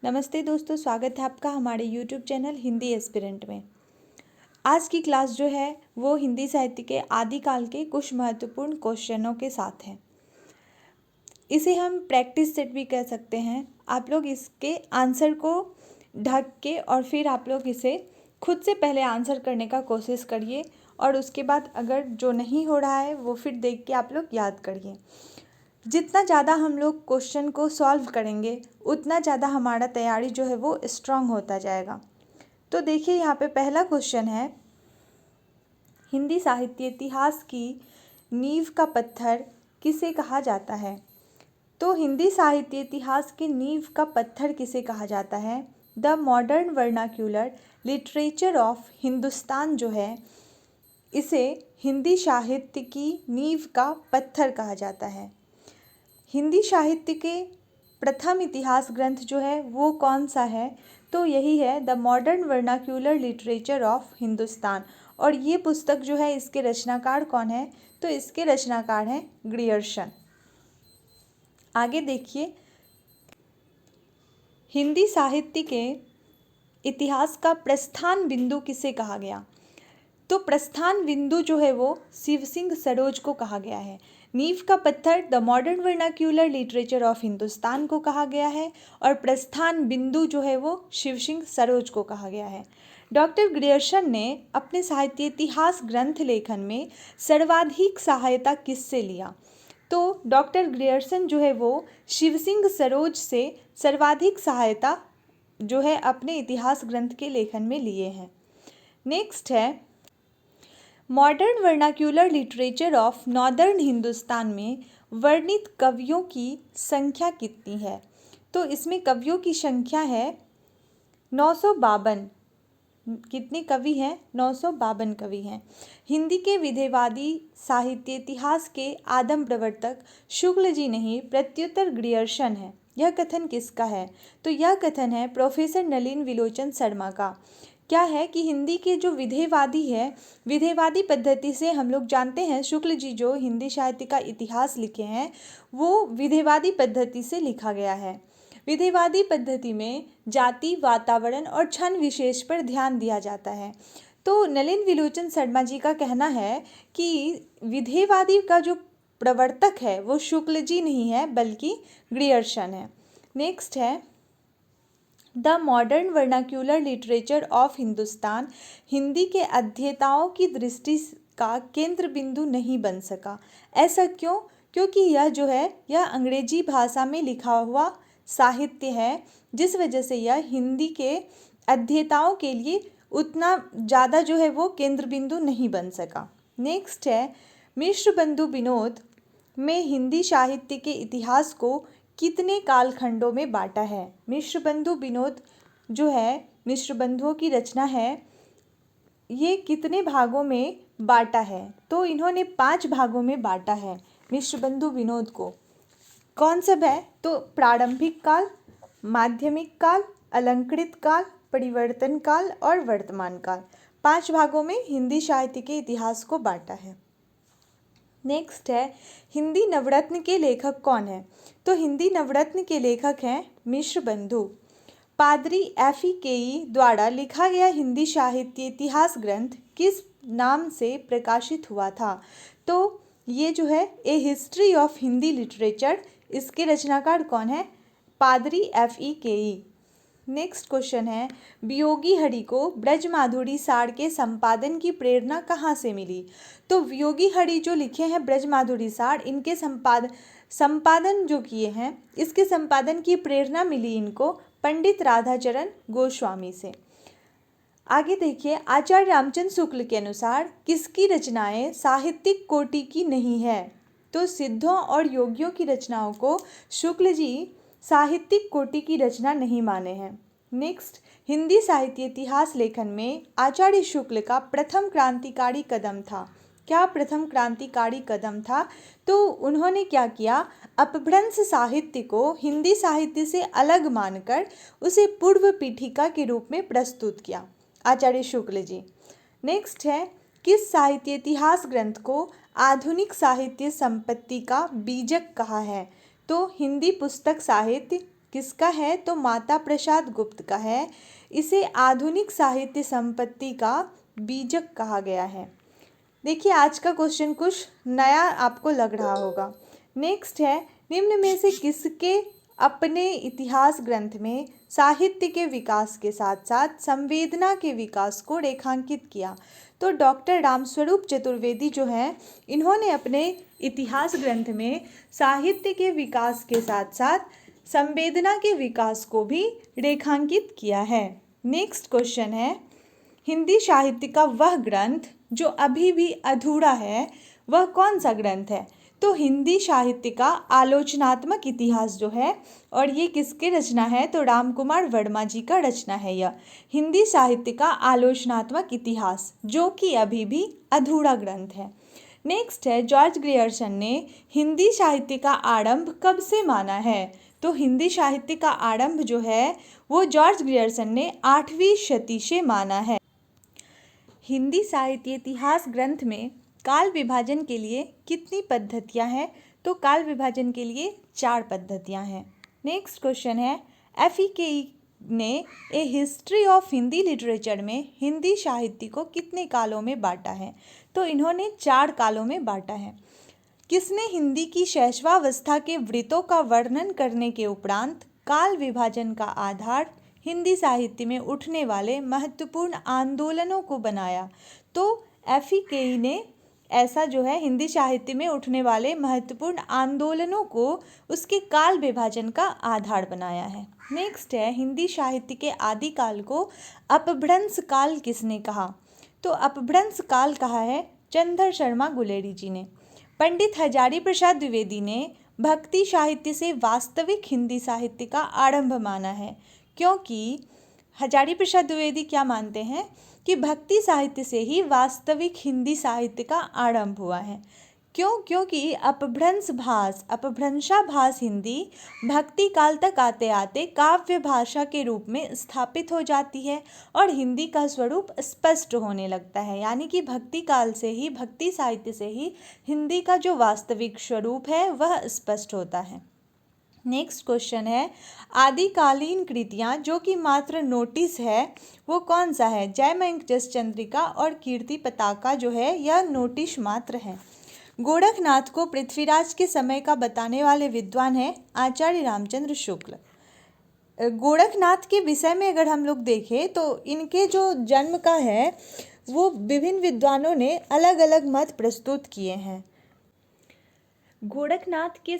नमस्ते दोस्तों, स्वागत है आपका हमारे YouTube चैनल हिंदी एस्पिरेंट में। आज की क्लास जो है वो हिंदी साहित्य के आदिकाल के कुछ महत्वपूर्ण क्वेश्चनों के साथ है। इसे हम प्रैक्टिस सेट भी कह सकते हैं। आप लोग इसके आंसर को ढक के और फिर आप लोग इसे खुद से पहले आंसर करने का कोशिश करिए और उसके बाद अगर जो नहीं हो रहा है वो फिर देख के आप लोग याद करिए। जितना ज़्यादा हम लोग क्वेश्चन को सॉल्व करेंगे उतना ज़्यादा हमारा तैयारी जो है वो स्ट्रांग होता जाएगा। तो देखिए यहाँ पे पहला क्वेश्चन है, हिंदी साहित्य इतिहास की नींव का पत्थर किसे कहा जाता है? तो हिंदी साहित्य इतिहास के नींव का पत्थर किसे कहा जाता है? The modern vernacular literature of Hindustan जो है इसे हिंदी साहित्य की नींव का पत्थर कहा जाता है। हिंदी साहित्य के प्रथम इतिहास ग्रंथ जो है वो कौन सा है? तो यही है the modern vernacular literature of Hindustan. और ये पुस्तक जो है इसके रचनाकार कौन है? तो इसके रचनाकार हैं ग्रियर्सन। आगे देखिए, हिंदी साहित्य के इतिहास का प्रस्थान बिंदु किसे कहा गया? तो प्रस्थान बिंदु जो है वो शिव सिंह सरोज को कहा गया है। नींव का पत्थर the modern vernacular literature of Hindustan को कहा गया है और प्रस्थान बिंदु जो है वो शिव सिंह सरोज को कहा गया है। डॉक्टर ग्रियर्सन ने अपने साहित्य इतिहास ग्रंथ लेखन में सर्वाधिक सहायता किससे लिया? तो डॉक्टर ग्रियर्सन जो है वो शिव सिंह सरोज से सर्वाधिक सहायता जो है अपने इतिहास ग्रंथ के लेखन में लिए हैं। नेक्स्ट है, modern vernacular literature of northern Hindustan में वर्णित कवियों की संख्या कितनी है? तो इसमें कवियों की संख्या है 952। कितने कवि हैं? 952 कवि हैं। हिंदी के विधेयवादी साहित्य इतिहास के आदम प्रवर्तक शुक्ल जी नहीं प्रत्युत्तर ग्रियर्सन है। यह कथन किसका है? तो यह कथन है प्रोफेसर नलिन विलोचन शर्मा का। क्या है कि हिंदी के जो विधेयवादी है, विधेयवादी पद्धति से हम लोग जानते हैं शुक्ल जी जो हिंदी साहित्य का इतिहास लिखे हैं वो विधेयवादी पद्धति से लिखा गया है। विधेयवादी पद्धति में जाति, वातावरण और क्षण विशेष पर ध्यान दिया जाता है। तो नलिन विलोचन शर्मा जी का कहना है कि विधेयवादी का जो प्रवर्तक है वो शुक्ल जी नहीं है बल्कि ग्रियर्सन है। नेक्स्ट है, the modern vernacular literature of Hindustan Hindi के अध्येताओं की दृष्टि का केंद्र बिंदु नहीं बन सका। ऐसा क्यों? क्योंकि यह जो है यह अंग्रेजी भाषा में लिखा हुआ साहित्य है, जिस वजह से यह हिंदी के अध्येताओं के लिए उतना ज़्यादा जो है वो केंद्र बिंदु नहीं बन सका। नेक्स्ट है, मिश्र बंधु विनोद में हिंदी साहित्य के इतिहास को कितने कालखंडों में बांटा है? मिश्र बंधु विनोद जो है, मिश्र बंधुओं की रचना है, ये कितने भागों में बांटा है? तो इन्होंने 5 भागों में बांटा है मिश्र बंधु विनोद को। कौन सब है? तो प्रारंभिक काल, माध्यमिक काल, अलंकृत काल, परिवर्तन काल और वर्तमान काल। 5 भागों में हिंदी साहित्य के इतिहास को बांटा है। नेक्स्ट है, हिंदी नवरत्न के लेखक कौन है? तो हिंदी नवरत्न के लेखक हैं मिश्र बंधु। पादरी एफ.ई. द्वारा लिखा गया हिंदी साहित्य इतिहास ग्रंथ किस नाम से प्रकाशित हुआ था? तो ये जो है ए हिस्ट्री ऑफ हिंदी लिटरेचर, इसके रचनाकार कौन है? पादरी एफ.ई. नेक्स्ट क्वेश्चन है, वियोगी हरि को ब्रजमाधुरी सार के संपादन की प्रेरणा कहाँ से मिली? तो वियोगी हरि जो लिखे हैं ब्रजमाधुरी सार, इनके संपादन जो किए हैं, इसके संपादन की प्रेरणा मिली इनको पंडित राधाचरण गोस्वामी से। आगे देखिए, आचार्य रामचंद्र शुक्ल के अनुसार किसकी रचनाएं साहित्यिक कोटि की नहीं है? तो सिद्धों और योगियों की रचनाओं को शुक्ल जी साहित्यिक कोटि की रचना नहीं माने हैं। नेक्स्ट, हिंदी साहित्य इतिहास लेखन में आचार्य शुक्ल का प्रथम क्रांतिकारी कदम था। क्या प्रथम क्रांतिकारी कदम था? तो उन्होंने क्या किया, अपभ्रंश साहित्य को हिंदी साहित्य से अलग मानकर उसे पूर्व पीठिका के रूप में प्रस्तुत किया आचार्य शुक्ल जी। नेक्स्ट है, किस साहित्य इतिहास ग्रंथ को आधुनिक साहित्य संपत्ति का बीजक कहा है? तो हिंदी पुस्तक साहित्य किसका है? तो माता प्रसाद गुप्त का है। इसे आधुनिक साहित्य संपत्ति का बीजक कहा गया है। देखिए आज का क्वेश्चन कुछ नया आपको लग रहा होगा। नेक्स्ट है, निम्न में से किसके अपने इतिहास ग्रंथ में साहित्य के विकास के साथ साथ संवेदना के विकास को रेखांकित किया? तो डॉक्टर रामस्वरूप चतुर्वेदी जो हैं, इन्होंने अपने इतिहास ग्रंथ में साहित्य के विकास के साथ साथ संवेदना के विकास को भी रेखांकित किया है। नेक्स्ट क्वेश्चन है, हिंदी साहित्य का वह ग्रंथ जो अभी भी अधूरा है वह कौन सा ग्रंथ है? तो हिंदी साहित्य का आलोचनात्मक इतिहास जो है, और ये किसके रचना है? तो रामकुमार वर्मा जी का रचना है यह हिंदी साहित्य का आलोचनात्मक इतिहास, जो कि अभी भी अधूरा ग्रंथ है। नेक्स्ट है, जॉर्ज ग्रियर्सन ने हिंदी साहित्य का आरंभ कब से माना है? तो हिंदी साहित्य का आरंभ जो है वो जॉर्ज ग्रियर्सन ने 8वीं शती से माना है। हिंदी साहित्य इतिहास ग्रंथ में काल विभाजन के लिए कितनी पद्धतियां हैं? तो काल विभाजन के लिए 4 पद्धतियां हैं। नेक्स्ट क्वेश्चन है, FEKE ने ए हिस्ट्री ऑफ हिंदी लिटरेचर में हिंदी साहित्य को कितने कालों में बांटा है? तो इन्होंने 4 कालों में बांटा है। किसने हिंदी की शैशवावस्था के वृत्तों का वर्णन करने के उपरांत काल विभाजन का आधार हिंदी साहित्य में उठने वाले महत्वपूर्ण आंदोलनों को बनाया? तो FEKE ने ऐसा जो है हिंदी साहित्य में उठने वाले महत्वपूर्ण आंदोलनों को उसके काल विभाजन का आधार बनाया है। नेक्स्ट है, हिंदी साहित्य के आदिकाल को अपभ्रंश काल किसने कहा? तो अपभ्रंश काल कहा है चंद्र शर्मा गुलेरी जी ने। पंडित हजारी प्रसाद द्विवेदी ने भक्ति साहित्य से वास्तविक हिंदी साहित्य का आरंभ माना है, क्योंकि हजारी प्रसाद द्विवेदी क्या मानते हैं कि भक्ति साहित्य से ही वास्तविक हिंदी साहित्य का आरंभ हुआ है। क्यों? क्योंकि अपभ्रंशाभास हिंदी भक्ति काल तक आते आते काव्य भाषा के रूप में स्थापित हो जाती है और हिंदी का स्वरूप स्पष्ट होने लगता है। यानी कि भक्ति काल से ही, भक्ति साहित्य से ही हिंदी का जो वास्तविक स्वरूप है वह स्पष्ट होता है। नेक्स्ट क्वेश्चन है, आदिकालीन कृतियाँ जो कि मात्र नोटिस है वो कौन सा है? जयमंक जसचंद्रिका और कीर्ति पताका जो है यह नोटिस मात्र है। गोरखनाथ को पृथ्वीराज के समय का बताने वाले विद्वान हैं आचार्य रामचंद्र शुक्ल। गोरखनाथ के विषय में अगर हम लोग देखें तो इनके जो जन्म का है वो विभिन्न विद्वानों ने अलग अलग मत प्रस्तुत किए हैं। गोरखनाथ के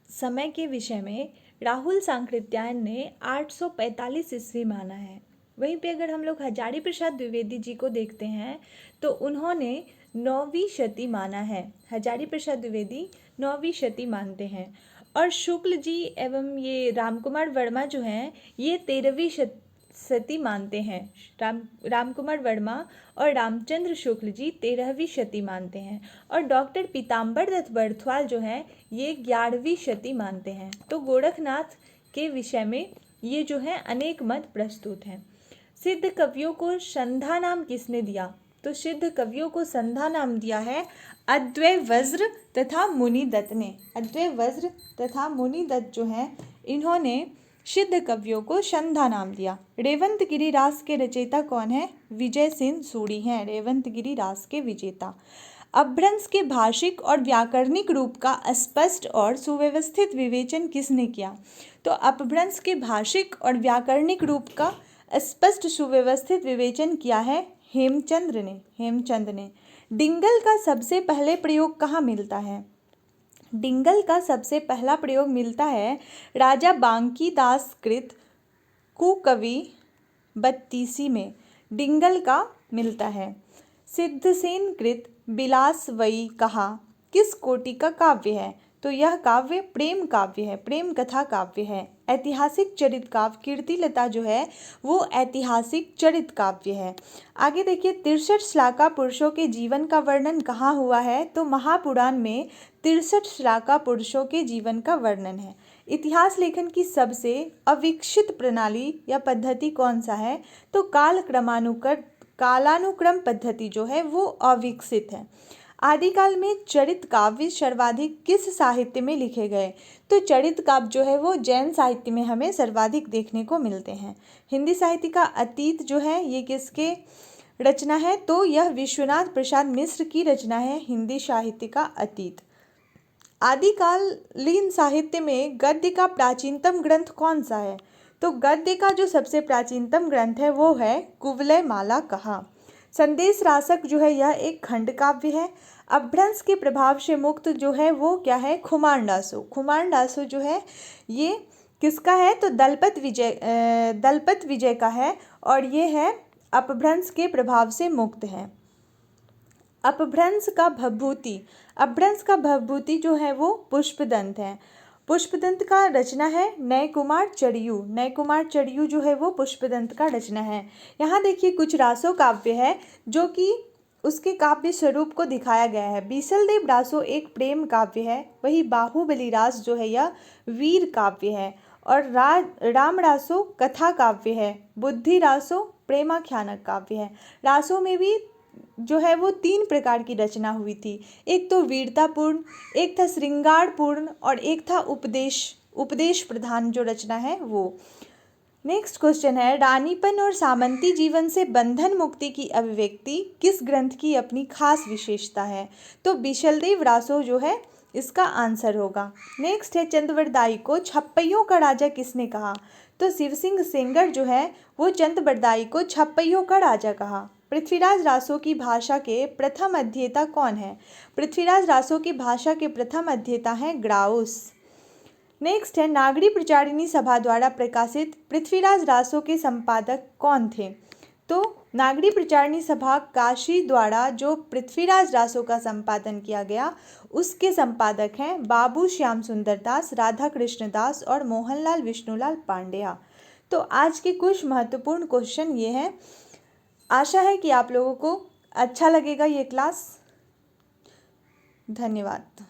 समय के विषय में राहुल सांकृत्यायन ने 845 ईस्वी माना है। वहीं पे अगर हम लोग हजारी प्रसाद द्विवेदी जी को देखते हैं तो उन्होंने 9वीं शती माना है। हजारी प्रसाद द्विवेदी 9वीं शती मानते हैं और शुक्ल जी एवं ये रामकुमार वर्मा जो हैं ये 13वीं शती मानते हैं। रामकुमार वर्मा और रामचंद्र शुक्ल जी 13वीं शती मानते हैं और डॉक्टर पीताम्बर दत्त बर्थवाल जो हैं ये 11वीं शती मानते हैं। तो गोरखनाथ के विषय में ये जो है अनेक मत प्रस्तुत हैं। सिद्ध कवियों को संधा नाम किसने दिया? तो सिद्ध कवियों को संधा नाम दिया है अद्वैय वज्र तथा मुनि दत्त ने। अद्वैय वज्र तथा मुनि दत्त जो हैं इन्होंने सिद्ध कवियों को संधा नाम दिया। रेवंतगिरी रास के रचयिता कौन है? विजय सेन सूरी हैं रेवंतगिरी रास के विजेता। अपभ्रंश के भाषिक और व्याकरणिक रूप का स्पष्ट और सुव्यवस्थित विवेचन किसने किया? तो अपभ्रंश के भाषिक और व्याकरणिक रूप का स्पष्ट सुव्यवस्थित विवेचन किया है हेमचंद ने। डिंगल का सबसे पहले प्रयोग कहाँ मिलता है? डिंगल का सबसे पहला प्रयोग मिलता है राजा बांकीदास कृत कुकवि 32 में डिंगल का मिलता है। सिद्धसेन कृत बिलासवई कहा किस कोटि का काव्य है? तो यह काव्य प्रेम काव्य है, प्रेम कथा काव्य है। ऐतिहासिक चरित काव्य कीर्तिलता जो है वो ऐतिहासिक चरित काव्य है। आगे देखिए, 63 श्लाका पुरुषों के जीवन का वर्णन कहाँ हुआ है? तो महापुराण में 63 श्लाका पुरुषों के जीवन का वर्णन है। इतिहास लेखन की सबसे अविकसित प्रणाली या पद्धति कौन सा है? तो कालानुक्रम पद्धति जो है वो अविकसित है। आदिकाल में चरित काव्य सर्वाधिक किस साहित्य में लिखे गए? तो चरित काव्य जो है वो जैन साहित्य में हमें सर्वाधिक देखने को मिलते हैं। हिंदी साहित्य का अतीत जो है ये किसके रचना है? तो यह विश्वनाथ प्रसाद मिश्र की रचना है, हिंदी साहित्य का अतीत। आदिकालीन साहित्य में गद्य का प्राचीनतम ग्रंथ कौन सा है? तो गद्य का जो सबसे प्राचीनतम ग्रंथ है वो है कुवलय माला कहा। संदेश रासक जो है यह एक खंड काव्य है। अपभ्रंश के प्रभाव से मुक्त जो है वो क्या है? खुमान डासो। खुमान डासो जो है ये किसका है? तो दलपत विजय का है और ये है अपभ्रंश के प्रभाव से मुक्त है। अपभ्रंश का भवभूति जो है वो पुष्पदंत है। पुष्पदंत का रचना है नय कुमार चरियू। नय कुमार चरियू जो है वो पुष्पदंत का रचना है। यहाँ देखिए कुछ रासो काव्य है जो कि उसके काव्य स्वरूप को दिखाया गया है। बीसलदेव रासो एक प्रेम काव्य है, वही बाहुबली रास जो है यह वीर काव्य है, और राम रासो कथा काव्य है, बुद्धि रासो प्रेमाख्यानक काव्य है। रासों में भी जो है वो 3 प्रकार की रचना हुई थी, एक तो वीरतापूर्ण, एक था श्रृंगारपूर्ण और एक था उपदेश प्रधान जो रचना है वो। नेक्स्ट क्वेश्चन है, रानीपन और सामंती जीवन से बंधन मुक्ति की अभिव्यक्ति किस ग्रंथ की अपनी खास विशेषता है? तो बीसलदेव रासो जो है इसका आंसर होगा। नेक्स्ट है, चंद्रवरदाई को छप्पैयों का राजा किसने कहा? तो शिव सिंह सेंगर जो है वो चंद्रवरदाई को छप्पैयों का राजा कहा। पृथ्वीराज रासो की भाषा के प्रथम अध्येता कौन है? पृथ्वीराज रासो की भाषा के प्रथम अध्येता हैं ग्राउस। नेक्स्ट है, नागरी प्रचारिणी सभा द्वारा प्रकाशित पृथ्वीराज रासो के संपादक कौन थे? तो नागरी प्रचारिणी सभा काशी द्वारा जो पृथ्वीराज रासो का संपादन किया गया उसके संपादक हैं बाबू श्याम सुंदर दास, राधा कृष्ण दास और मोहनलाल विष्णुलाल पांड्या। तो आज के कुछ महत्वपूर्ण क्वेश्चन ये हैं। आशा है कि आप लोगों को अच्छा लगेगा ये क्लास। धन्यवाद।